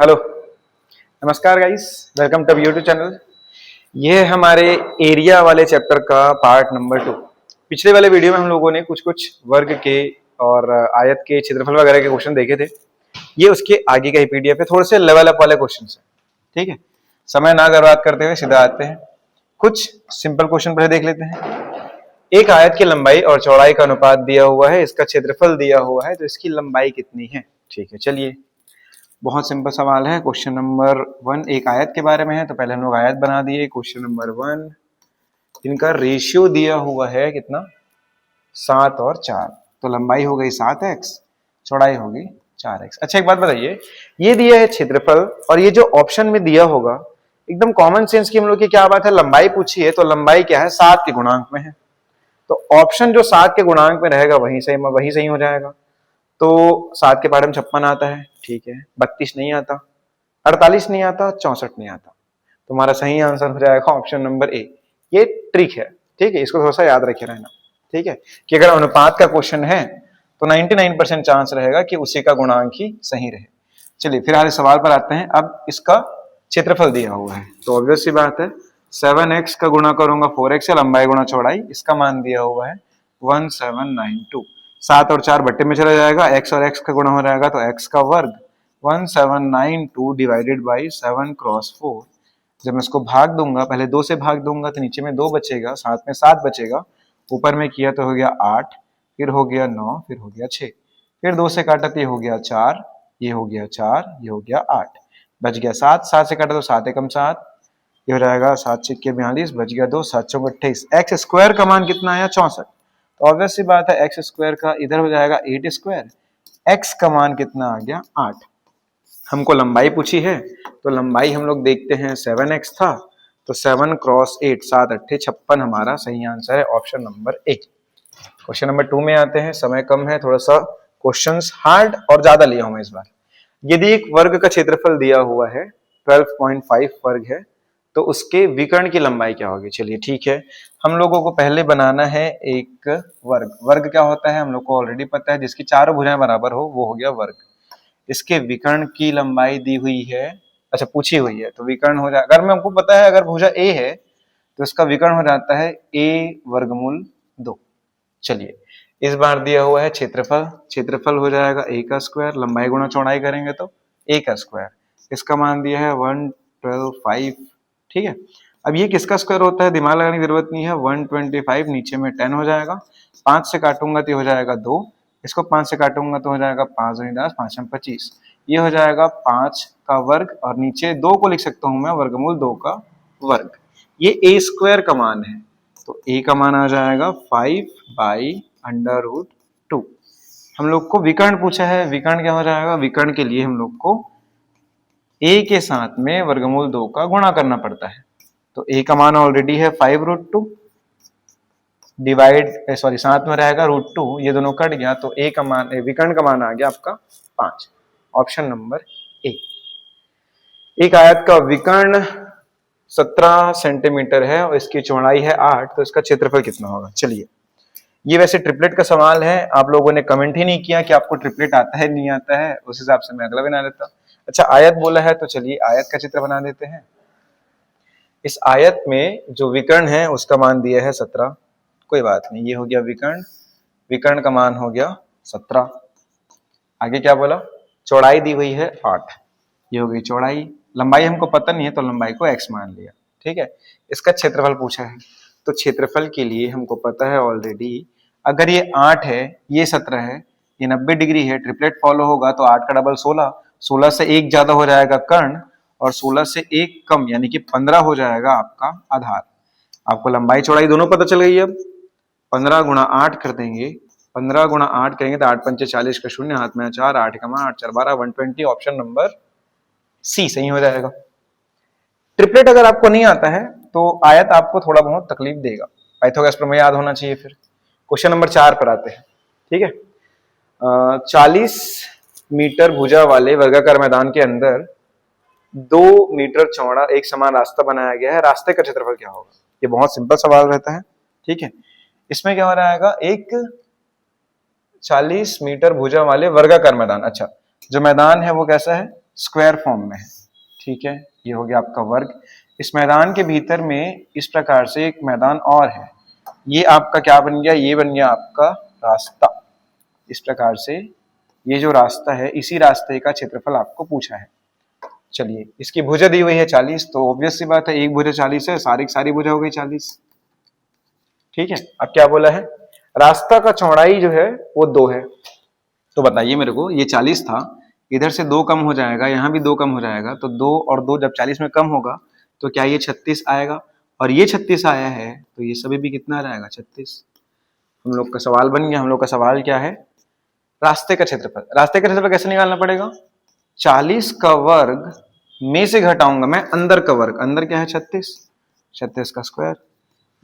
Hello, नमस्कार guys, welcome to YouTube channel. ये है हमारे एरिया वाले चैप्टर का पार्ट नंबर 2। पिछले वाले वीडियो में हम लोगों ने कुछ कुछ वर्ग के और आयत के क्षेत्रफल वगैरह के क्वेश्चन देखे थे। ये उसके आगे का ही पीडीएफ है, थोड़े से लेवल अप वाले क्वेश्चन है। ठीक है, समय ना बर्बाद करते हुए सीधा आते हैं। कुछ सिंपल क्वेश्चन पहले देख लेते हैं। एक आयत की लंबाई और चौड़ाई का अनुपात दिया हुआ है, इसका क्षेत्रफल दिया हुआ है, तो इसकी लंबाई कितनी है। ठीक है, चलिए बहुत सिंपल सवाल है। क्वेश्चन नंबर 1 एक आयत के बारे में है, तो पहले हम लोग आयत बना दिए। क्वेश्चन नंबर 1 इनका रेशियो दिया हुआ है कितना, 7 और 4, तो लंबाई हो गई 7x, चौड़ाई होगी 4x। अच्छा एक बात बताइए, ये दिया है क्षेत्रफल और ये जो ऑप्शन में दिया होगा, एकदम कॉमन सेंस की हम लोग की क्या बात है, लंबाई पूछी है तो लंबाई क्या है, 7 के गुणांक में है, तो ऑप्शन जो 7 के गुणांक में रहेगा वही सही हो जाएगा। तो 7 के पाठे में 56 आता है, ठीक है, 32 नहीं आता, 48 नहीं आता, 64 नहीं आता। तुम्हारा सही आंसर हो जाएगा ऑप्शन नंबर ए। ये ट्रिक है, ठीक है, इसको थोड़ा सा याद रखे रहना। ठीक है, कि अगर अनुपात का क्वेश्चन है तो 99% चांस रहेगा कि उसी का गुणांक ही सही रहे। चलिए फिर आगे सवाल पर आते हैं। अब इसका क्षेत्रफल दिया हुआ है, तो ऑब्वियस सी बात है 7x का गुणा करूंगा 4x से, लंबाई गुणा चौड़ाई, इसका मान दिया हुआ है 1792। 7 और 4 बट्टे में चला जाएगा, x और x का गुणा हो जाएगा तो x का वर्ग, 1792 डिवाइडेड बाई 7 क्रॉस 4। जब मैं इसको भाग दूंगा, पहले 2 से भाग दूंगा तो नीचे में 2 बचेगा, साथ में 7 बचेगा, ऊपर में किया तो हो गया 8, फिर हो गया 9, फिर हो गया 6, फिर 2 से काटा तो ये हो गया 4, ये हो गया 4, ये हो गया 8, बच गया 7, 7 से काटा तो 7 एकम 7, ये हो जाएगा 7 छिक्के 42, बच गया 2, 7 चौक 28। एक्स स्क्वायर का मान कितना आया, 64। तो ऑब्वियस सी बात है एक्स स्क्वायर का इधर हो जाएगा 8 स्क्वायर, एक्स का मान कितना आ गया 8। हमको लंबाई पूछी है तो लंबाई हम लोग देखते हैं 7x था, तो 7 क्रॉस 8, 7 अट्ठे 56 हमारा सही आंसर है, option number A. Question number 2 में आते हैं, समय कम है, थोड़ा सा क्वेश्चंस हार्ड और ज्यादा लिया हूं मैं इस बार। यदि एक वर्ग का क्षेत्रफल दिया हुआ है 12.5 वर्ग है, तो उसके विकर्ण की लंबाई क्या होगी। चलिए ठीक है, हम लोगों को पहले बनाना है एक वर्ग। वर्ग क्या होता है हम लोग को ऑलरेडी पता है, जिसकी चारों भुजाएं बराबर हो वो हो गया वर्ग। इसके विकर्ण की लंबाई दी हुई है, अच्छा पूछी हुई है, तो विकर्ण हो जाए, अगर मैं हमको पता है अगर भुजा ए है तो इसका विकर्ण हो जाता है a वर्गमूल 2। चलिए इस बार दिया हुआ है क्षेत्रफल, क्षेत्रफल हो जाएगा a का स्क्वायर, लंबाई गुणा चौड़ाई करेंगे तो a का स्क्वायर, इसका मान दिया है 112.5। ठीक है, अब ये किसका स्क्वायर होता है, दिमाग लगाने की जरूरत नहीं है, 125 नीचे में 10 हो जाएगा, 5 से काटूंगा तो हो जाएगा 2, इसको 5 से काटूंगा तो हो जाएगा 5 दूनी 10, 5 में 25, ये हो जाएगा 5 का वर्ग, और नीचे 2 को लिख सकता हूं मैं वर्गमूल 2 का वर्ग। ये ए स्क्वायर का मान है, तो ए का मान आ जाएगा 5/√2। हम लोग को विकर्ण पूछा है, विकर्ण क्या हो जाएगा, विकर्ण के लिए हम लोग को a के साथ में वर्गमूल 2 का गुणा करना पड़ता है, तो a का मान ऑलरेडी है 5√2 डिवाइड सॉरी साथ में रहेगा √2, ये दोनों कट गया तो a का मान, विकर्ण का मान आ गया आपका 5, ऑप्शन नंबर ए। एक आयत का विकर्ण 17 सेंटीमीटर है और इसकी चौड़ाई है 8, तो इसका क्षेत्रफल कितना होगा। चलिए ये वैसे ट्रिपलेट का सवाल है, आप लोगों ने कमेंट ही नहीं किया कि आपको ट्रिपलेट आता है नहीं आता है, उस हिसाब से मैं अगला बना लेता। अच्छा आयत बोला है तो चलिए आयत का चित्र बना देते हैं। इस आयत में जो विकर्ण है उसका मान दिया है 17, कोई बात नहीं, ये हो गया विकर्ण, विकर्ण का मान हो गया 17। आगे क्या बोला, चौड़ाई दी हुई है 8, ये हो गई चौड़ाई, लंबाई हमको पता नहीं है तो लंबाई को x मान लिया। ठीक है, इसका क्षेत्रफल पूछा है, तो क्षेत्रफल के लिए हमको पता है ऑलरेडी, अगर ये 8 है, ये 17 है, ये 90 डिग्री है, ट्रिपलेट फॉलो होगा तो 8 का डबल 16, 16 से 1 ज्यादा हो जाएगा कर्ण, और 16 से 1 कम यानी कि 15 हो जाएगा आपका आधार। आपको लंबाई चौड़ाई दोनों पता चल गई। अब 15 गुणा 8 कर देंगे, 15 गुणा 8 करेंगे तो 8 पंचे 40 का शून्य, हाथ में 4, 8 का 8 4 12, 120, ऑप्शन नंबर सी सही हो जाएगा। ट्रिपलेट अगर आपको नहीं आता है तो आयत आपको थोड़ा बहुत तकलीफ देगा, पाइथागोरस प्रमेय याद होना चाहिए। फिर क्वेश्चन नंबर 4 पर आते हैं। ठीक है, 40 मीटर भुजा वाले वर्गाकार मैदान के अंदर 2 मीटर चौड़ा एक समान रास्ता बनाया गया है, रास्ते का क्षेत्रफल क्या होगा। ये बहुत सिंपल सवाल रहता है। ठीक है, इसमें क्या हो रहेगा, एक 40 मीटर भुजा वाले वर्गाकार मैदान, अच्छा जो मैदान है वो कैसा है, स्क्वायर फॉर्म में है, ठीक है। ये हो गया आपका वर्ग। इस मैदान के भीतर में इस प्रकार से एक मैदान और है, ये आपका क्या बन गया, ये बन गया आपका रास्ता। इस प्रकार से ये जो रास्ता है, इसी रास्ते का क्षेत्रफल आपको पूछा है। चलिए, इसकी भुजा दी हुई है 40, तो ऑब्वियस सी बात है एक भुजा 40 है, सारी की सारी भुजा हो गई 40, ठीक है। अब क्या बोला है, रास्ता का चौड़ाई जो है वो 2 है। तो बताइए मेरे को, ये 40 था, इधर से 2 कम हो जाएगा, यहाँ भी 2 कम हो जाएगा, तो 2 और 2 जब 40 में कम होगा तो क्या ये 36 आएगा, और ये 36 आया है तो ये सभी भी कितना रहेगा 36। हम लोग का सवाल बन गया। हम लोग का सवाल क्या है, रास्ते का क्षेत्रफल। रास्ते का क्षेत्रफल कैसे निकालना पड़ेगा, 40 का वर्ग में से घटाऊंगा मैं अंदर का वर्ग, अंदर क्या है 36, 36 का स्क्वायर,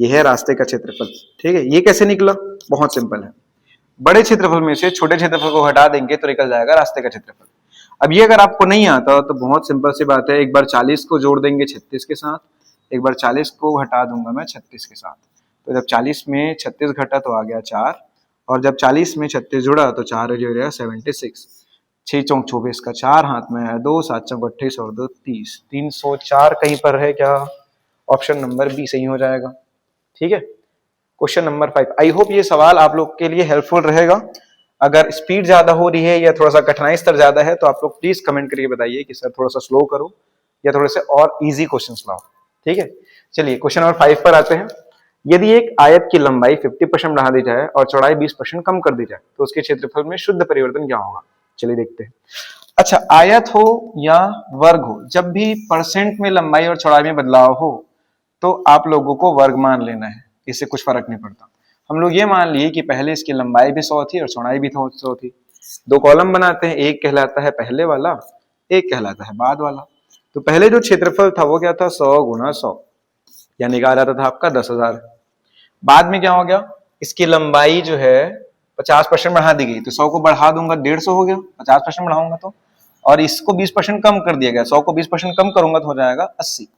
ये है रास्ते का क्षेत्रफल, ठीक है। ये कैसे निकला, बहुत सिंपल है, बड़े क्षेत्रफल में से छोटे क्षेत्रफल को हटा देंगे तो निकल जाएगा रास्ते का क्षेत्रफल। अब ये अगर आपको नहीं आता तो बहुत सिंपल सी बात है, एक बार 40 को जोड़ देंगे 36 के साथ, एक बार 40 को हटा दूंगा मैं 36 के साथ, तो जब 40 में 36 घटा तो आ गया 4, और जब 40 में 36 जुड़ा तो 4 जो रहेगा 76, 6 चौक 24 का 4 हाथ में है 2, 7 चौक 28 और 2 30, 304 कहीं पर है क्या, ऑप्शन नंबर बी सही हो जाएगा, ठीक है। Question number 5। आई होप ये सवाल आप लोग के लिए हेल्पफुल रहेगा। अगर स्पीड ज्यादा हो रही है या थोड़ा सा कठिनाई स्तर ज्यादा है तो आप लोग प्लीज कमेंट करके बताइए कि सर थोड़ा सा स्लो करो या थोड़े से और इजी क्वेश्चंस लाओ, ठीक है। चलिए क्वेश्चन नंबर 5 पर आते हैं। यदि एक आयत की लंबाई 50% बढ़ा दी जाए और चौड़ाई 20% कम कर दी जाए तो उसके क्षेत्रफल में शुद्ध परिवर्तन क्या होगा। चलिए देखते हैं। अच्छा, आयत हो या वर्ग हो, जब भी परसेंट में लंबाई और चौड़ाई में बदलाव हो तो आप लोगों को वर्ग मान लेना है, इससे कुछ फर्क नहीं पड़ता। हम लोग ये मान लिए कि पहले इसकी लंबाई भी 100 थी और चौड़ाई भी 100 थी। 2 कॉलम बनाते हैं, एक कहलाता है पहले वाला, एक कहलाता है बाद वाला। तो पहले जो क्षेत्रफल था वो क्या था, 100 गुणा 100, यानी कि आ जाता था आपका 10,000। बाद में क्या हो गया, इसकी लंबाई जो है 50% बढ़ा दी गई, तो 100 को बढ़ा दूंगा 150 हो गया, 50% बढ़ाऊंगा तो, और इसको 20% कम कर दिया गया, 100 को 20% कम करूंगा तो हो जाएगा 80।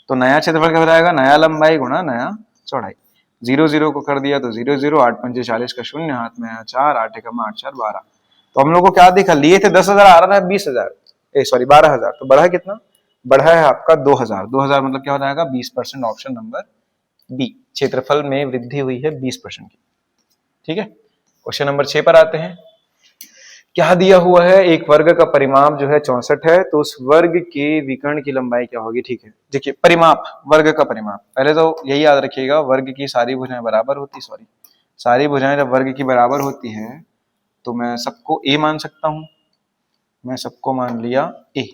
तो नया क्षेत्रफल क्या हो जाएगा, नया लंबाई गुणा नया चौड़ाई। 0 0 को कर दिया तो 0 0, 8 पंजे 40 का शून्य, हाथ में आया 4, 8 एकम 8 4 12। तो हम लोग को क्या दिखा, लिए थे 10,000, आ रहा था 20,000, सॉरी 12,000, तो बढ़ा कितना, बढ़ा है आपका 2,000। 2,000 मतलब क्या हो जाएगा 20%, ऑप्शन नंबर बी, क्षेत्रफल में वृद्धि हुई है 20% की, ठीक है। क्वेश्चन नंबर 6 पर आते हैं। क्या दिया हुआ है, एक वर्ग का परिमाप जो है 64 है, तो उस वर्ग के विकर्ण की लंबाई क्या होगी, ठीक है। देखिए परिमाप, वर्ग का परिमाप, पहले तो यही याद रखिएगा, वर्ग की सारी भुजाएं बराबर होती, सारी भुजाएं जब वर्ग की बराबर होती है तो मैं सबको ए मान सकता हूं, मैं सबको मान लिया ए।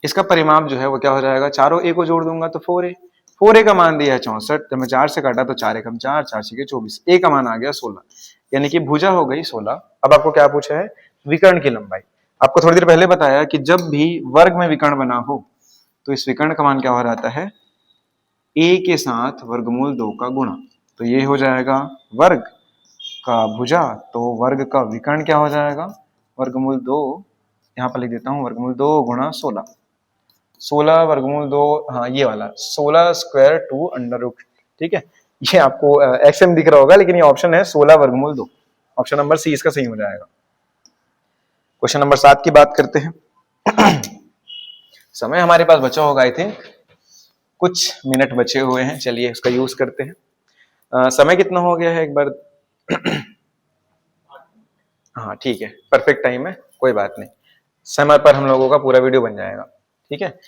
इसका परिमाप जो है वो क्या हो जाएगा, चारों ए को जोड़ दूंगा तो 4a, 4a का मान दिया है 64, जब मैं 4 से काटा तो 4 एकम 4, 4 छीके 24, ए का मान आ गया 16, यानी कि भुजा हो गई 16। अब आपको क्या पूछा है, विकर्ण की लंबाई। आपको थोड़ी देर पहले बताया कि जब भी वर्ग में विकर्ण बना हो तो इस विकर्ण का मान क्या हो जाता है, ए के साथ वर्गमूल 2 का गुणा, तो ये हो जाएगा वर्ग का भुजा, तो वर्ग का विकर्ण क्या हो जाएगा, वर्गमूल 2, यहाँ पर लिख देता हूँ, वर्गमूल 2 गुणा 16, 16 वर्गमूल 2, हाँ ये वाला 16 स्क्वायर 2 अंडर रूट, ठीक है। ये आपको एक्सएम दिख रहा होगा, लेकिन ये ऑप्शन है 16 वर्गमूल 2, ऑप्शन नंबर सी इसका सही हो जाएगा। क्वेश्चन नंबर 7 की बात करते हैं। समय हमारे पास बचा होगा, आई थिंक कुछ मिनट बचे हुए हैं, चलिए उसका यूज करते हैं। समय कितना हो गया है एक बार हाँ ठीक है, परफेक्ट टाइम है, कोई बात नहीं, समय पर हम लोगों का पूरा वीडियो बन जाएगा, ठीक है।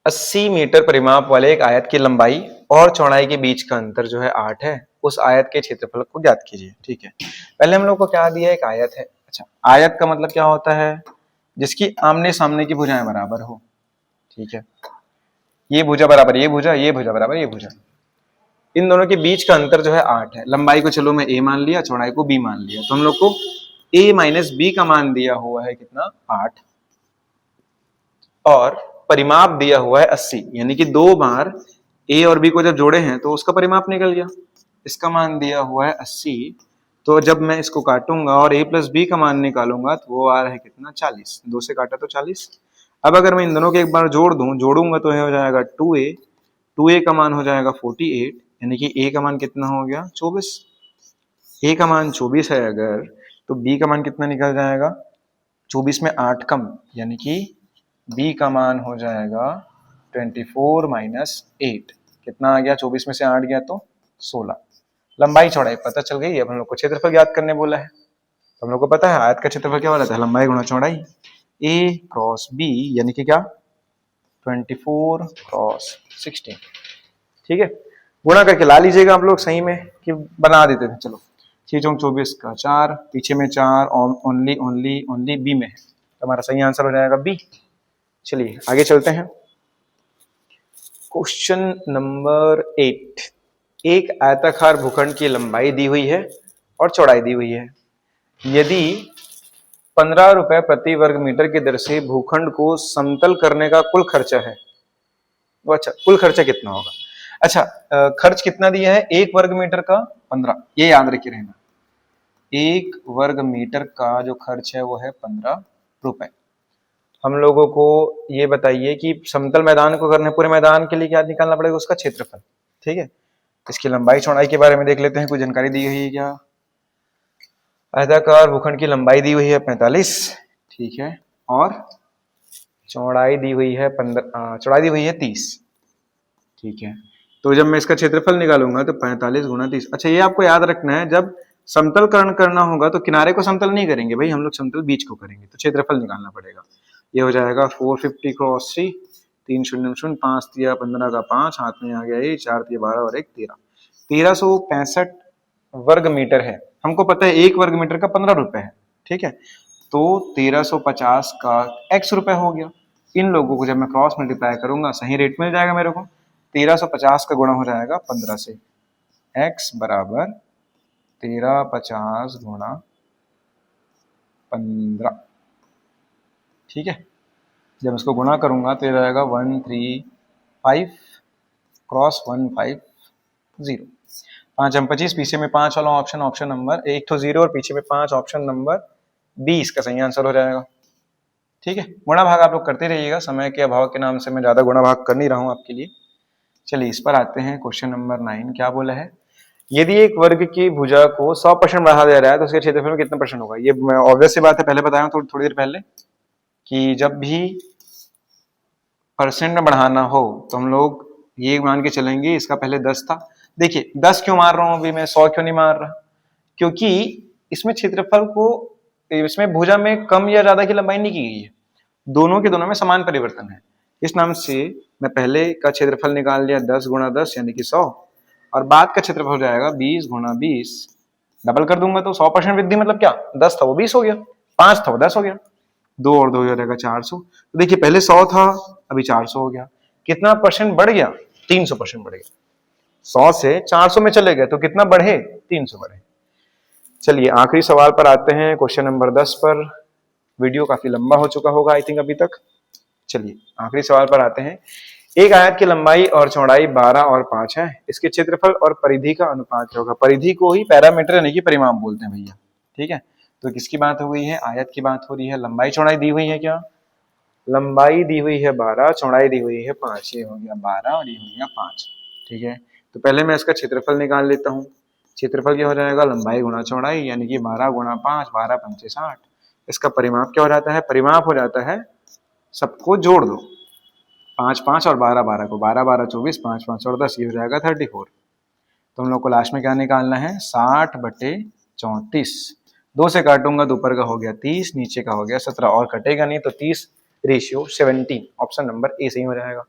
80 मीटर परिमाप वाले एक आयत की लंबाई और चौड़ाई के बीच का अंतर जो है 8 है, उस आयत के क्षेत्रफल को ज्ञात कीजिए, ठीक है। पहले हम लोग को क्या दिया, एक आयत है। अच्छा, आयत का मतलब क्या होता है, जिसकी आमने सामने की भुजाएं बराबर हो, ठीक है। ये भुजा बराबर ये भुजा, ये भुजा बराबर ये भुजा, इन दोनों के बीच का अंतर जो है 8 है। लंबाई को चलो मैं a मान लिया, चौड़ाई को b मान लिया, तो हम लोग को a माइनस बी का मान दिया हुआ है कितना, 8, और परिमाप दिया हुआ है 80, यानी कि 2 बार a और b को जब जोड़े हैं तो उसका परिमाप निकल गया। इसका मान दिया हुआ है 80, तो जब मैं इसको काटूंगा और a प्लस बी का मान निकालूंगा तो वो आ रहा है कितना, 40, 2 से काटा तो 40। अब अगर मैं इन दोनों के एक बार जोड़ूंगा तो हो जाएगा 2a, 2a का मान हो जाएगा 48, यानी कि a का मान कितना हो गया, 24। a का मान 24 है अगर, तो b का मान कितना निकल जाएगा, 24 में 8 कम, यानी कि b का मान हो जाएगा 24 माइनस 8। कितना आ गया? 24 में से 8 गया तो 16। लंबाई चौड़ाई पता चल गई। अब हम लोग को क्षेत्रफल ज्ञात करने बोला है। तो हम लोग को पता है आयत का क्षेत्रफल क्या वाला था? लंबाई गुणा चौड़ाई। a क्रॉस b यानी कि क्या? 24 क्रॉस 16। ठीक है, गुणा करके ला लीजिएगा आप लोग सही में, कि बना देते थे। चलो 6 चौक 24 का 4, पीछे में 4 ओनली ओनली ओनली बी में है, तो हमारा सही आंसर हो जाएगा बी। चलिए आगे चलते हैं। Question number 8। एक आयताकार भूखंड की लंबाई दी हुई है और चौड़ाई दी हुई है। यदि 15 रुपए प्रति वर्ग मीटर की दर से भूखंड को समतल करने का कुल खर्चा है, वो अच्छा कुल खर्चा कितना होगा? अच्छा, खर्च कितना दिया है? 1 वर्ग मीटर का 15, ये याद रखे रहना। 1 वर्ग मीटर का जो खर्च है वो है 15 रुपए। हम लोगों को ये बताइए कि समतल मैदान को करने, पूरे मैदान के लिए क्या निकालना पड़ेगा? उसका क्षेत्रफल। ठीक है, इसकी लंबाई चौड़ाई के बारे में देख लेते हैं, कुछ जानकारी दी हुई है क्या? आयताकार भूखंड की लंबाई दी हुई है 45, ठीक है, और चौड़ाई दी हुई है 30, ठीक है। तो जब मैं इसका क्षेत्रफल निकालूंगा तो 45 गुणा 30। अच्छा, ये आपको याद रखना है, जब समतलकरण करना होगा तो किनारे को समतल नहीं करेंगे भाई, हम लोग समतल बीच को करेंगे, तो क्षेत्रफल निकालना पड़ेगा। ये हो जाएगा 450 क्रॉस 3, 3 शून्य शून्य, 5 दिया 15 का 5, हाथ में आ गया ये 4 दिया 12 और 1 13, 1365 वर्ग मीटर है। हमको पता है 1 वर्ग मीटर का 15 रुपए है, ठीक है, तो 1350 का x रुपए हो गया। इन लोगों को जब मैं क्रॉस मल्टीप्लाई करूंगा सही रेट मिल जाएगा मेरे को। 1350 का गुणा हो जाएगा 15 से, x बराबर 1350 गुणा 15, ठीक है। जब इसको गुणा करूंगा तो ये जाएगा 135 क्रॉस 150, 5 हम 25, पीछे में 5 वाला ऑप्शन नंबर 1 तो 0 और पीछे में 5 ऑप्शन नंबर 20 का सही आंसर हो जाएगा। ठीक है, गुणा भाग आप लोग करते रहिएगा, समय के अभाव के नाम से मैं ज्यादा गुणा भाग कर नहीं रहा हूं आपके लिए। चलिए इस पर आते हैं। क्वेश्चन नंबर 9 क्या बोला है? यदि एक वर्ग की भुजा को 100% बढ़ा दिया जाए तो उसके क्षेत्रफल में कितना परसेंट होगा? ये ऑब्वियस सी बात है, पहले बताया थोड़ी देर पहले कि जब भी परसेंट में बढ़ाना हो तो हम लोग ये मान के चलेंगे, इसका पहले 10 था। देखिए 10 क्यों मार रहा हूं अभी मैं, 100 क्यों नहीं मार रहा? क्योंकि इसमें क्षेत्रफल को, इसमें भुजा में कम या ज्यादा की लंबाई नहीं की गई है, दोनों के दोनों में समान परिवर्तन है। इस नाम से मैं पहले का क्षेत्रफल निकाल लिया 10 गुणा 10 यानी कि 100, और बाद का क्षेत्रफल हो जाएगा 20 गुणा 20, डबल कर दूंगा तो 100% वृद्धि, मतलब क्या 10 था वो 20 हो गया, 5 था वो 10 हो गया, 2 और 2 हो जाएगा 400। तो देखिए पहले 100 था अभी 400 हो गया, कितना परसेंट बढ़ गया? 300% बढ़ गया। 100 से 400 में चले गए तो कितना बढ़े? 300 बढ़े। चलिए आखिरी सवाल पर आते हैं, क्वेश्चन नंबर 10 पर। वीडियो काफी लंबा हो चुका होगा आई थिंक अभी तक। चलिए आखिरी सवाल पर आते हैं। एक आयत की लंबाई और चौड़ाई 12 और 5 है, इसके क्षेत्रफल और परिधि का अनुपात क्या होगा? परिधि को ही पैरामीटर यानी कि परिमाप बोलते हैं भैया, ठीक है। तो किसकी बात हो गई है? आयत की बात हो रही है। लंबाई चौड़ाई दी हुई है क्या? लंबाई दी हुई है 12, चौड़ाई दी हुई है 5, ये हो गया 12 और ये हो गया 5, ठीक है। तो पहले मैं इसका क्षेत्रफल निकाल लेता हूँ। क्षेत्रफल क्या हो जाएगा? लंबाई गुणा चौड़ाई यानी कि 12 गुणा 5, 12 पंचे 60। इसका परिमाप क्या हो जाता है? परिमाप हो जाता है, सबको जोड़ दो, 5 5 और 12 12 को, 12 12 24, 5 5 और 10, ये हो जाएगा 34। तो हम लोग को लास्ट में क्या निकालना है? 60/34। 2 से काटूंगा तो ऊपर का हो गया 30, नीचे का हो गया 17, और कटेगा नहीं तो 30:17, ऑप्शन नंबर ए सही हो जाएगा।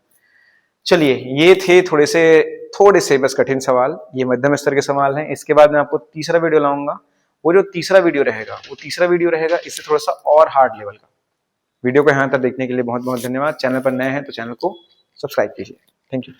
चलिए ये थे थोड़े से बस कठिन सवाल, ये मध्यम स्तर के सवाल हैं। इसके बाद मैं आपको तीसरा वीडियो लाऊंगा। वो जो तीसरा वीडियो रहेगा इससे थोड़ा सा और हार्ड लेवल का। वीडियो को यहाँ तक देखने के लिए बहुत बहुत धन्यवाद। चैनल पर नए हैं तो चैनल को सब्सक्राइब कीजिए। Thank you.